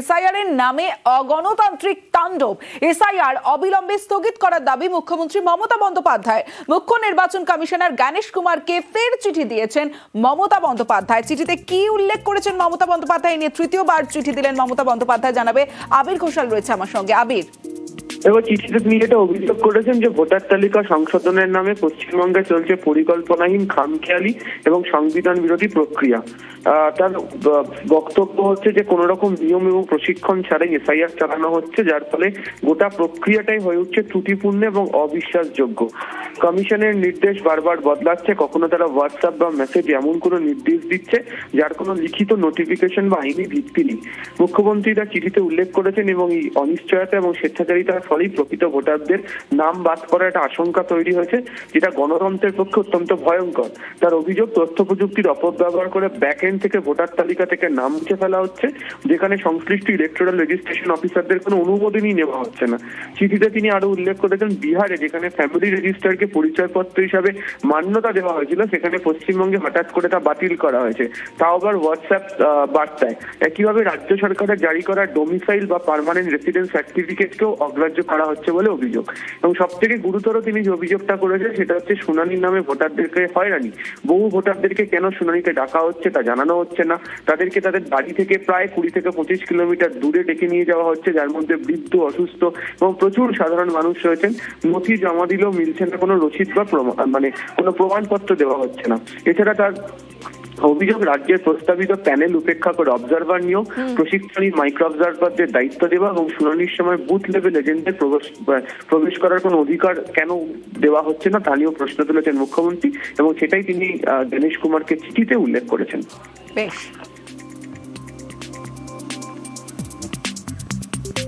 SIR এর নামে অগণতান্ত্রিক তাণ্ডব। এসআইআর অবিলম্বে স্থগিত করার দাবি মুখ্যমন্ত্রী মমতা বন্দ্যোপাধ্যায়। মুখ্য নির্বাচন কমিশনার জ্ঞানেশ কুমারকে ফের চিঠি দিয়েছেন মমতা বন্দ্যোপাধ্যায়। চিঠিতে কি উল্লেখ করেছেন মমতা বন্দ্যোপাধ্যায় নিয়ে তৃতীয়বার চিঠি দিলেন মমতা বন্দ্যোপাধ্যায়, জানাবে আবির ঘোষাল রয়েছে আমার সঙ্গে। আবির, এবার চিঠিতে তিনি এটা অভিযোগ করেছেন যে ভোটার তালিকা সংশোধনের নামে পশ্চিমবঙ্গে চলছে পরিকল্পনাহীন, খামখেয়ালি এবং সংবিধান বিরোধী প্রক্রিয়া। তার বক্তব্য হচ্ছে যে কোন রকম নিয়ম এবং প্রশিক্ষণ ছাড়াই এসআইআর চালানো হচ্ছে, যার ফলে গোটা প্রক্রিয়াটাই হয়ে উঠছে ত্রুটিপূর্ণ এবং অবিশ্বাসযোগ্য। কমিশনের নির্দেশ বারবার বদলাচ্ছে, কখনো তারা হোয়াটসঅ্যাপ বা মেসেজ এমন কোনো নির্দেশ দিচ্ছে যার কোনো লিখিত নোটিফিকেশন বা আইনি ভিত্তি নেই। মুখ্যমন্ত্রী তার চিঠিতে উল্লেখ করেছেন এবং এই অনিশ্চয়তা এবং স্বেচ্ছাচারিতার ফলেই প্রকৃত ভোটারদের নাম বাদ করার একটা আশঙ্কা তৈরি হয়েছে, যেটা গণতন্ত্রের পক্ষে অত্যন্ত ভয়ঙ্কর। তার অভিযোগ, তথ্য প্রযুক্তির অপব্যবহার করে ব্যাক এন্ড থেকে ভোটার তালিকা থেকে নাম মুছে ফেলা হচ্ছে, যেখানে সংশ্লিষ্ট ইলেকটোরাল রেজিস্ট্রেশন অফিসারদের কোনো অনুমোদনই নেওয়া হচ্ছে না। চিঠিতে তিনি আরো উল্লেখ করেছেন, বিহারে যেখানে ফ্যামিলি রেজিস্টারকে পরিচয়পত্র হিসাবে মান্যতা দেওয়া হয়েছিল, সেখানে পশ্চিমবঙ্গে হঠাৎ করে তা বাতিল করা হয়েছে, তাও আবার হোয়াটসঅ্যাপ বার্তায়। একইভাবে রাজ্য সরকারের জারি করা ডোমিসাইল বা পার্মানেন্ট রেসিডেন্স সার্টিফিকেটকেও অগ্রাহ্য করা হচ্ছে বলে অভিযোগ। এবং সব থেকে গুরুতর তিনি যে অভিযোগটা করেছেন সেটা হচ্ছে শুনানির নামে ভোটারদেরকে হয়রানি। বহু ভোটারদেরকে কেন শুনানিতে ডাকা হচ্ছে তা জানানো হচ্ছে না, তাদেরকে তাদের বাড়ি থেকে প্রায় 20 থেকে 25 কিলোমিটার দূরে ডেকে নিয়ে যাওয়া হচ্ছে, যার মধ্যে বৃদ্ধ, অসুস্থ এবং প্রচুর সাধারণ মানুষ রয়েছেন। নথি জমা দিলেও মিলছে না কোনো রসিদ বা কোনো প্রমাণপত্র দেওয়া হচ্ছে না। এছাড়া তার অভিযোগ, রাজ্যের প্রস্তাবিত প্যানেল উপেক্ষা করে অবজারভার নিয়োগ, প্রশিক্ষণী মাইক্রো অবজারভারদের দায়িত্ব দেওয়া এবং শুনানির সময় বুথ লেভেল এজেন্টদের প্রবেশ করার কোনো অধিকার কেন দেওয়া হচ্ছে না তা নিয়েও প্রশ্ন তুলেছেন মুখ্যমন্ত্রী, এবং সেটাই তিনি জ্ঞানেশ কুমারকে চিঠিতে উল্লেখ করেছেন। বেশ।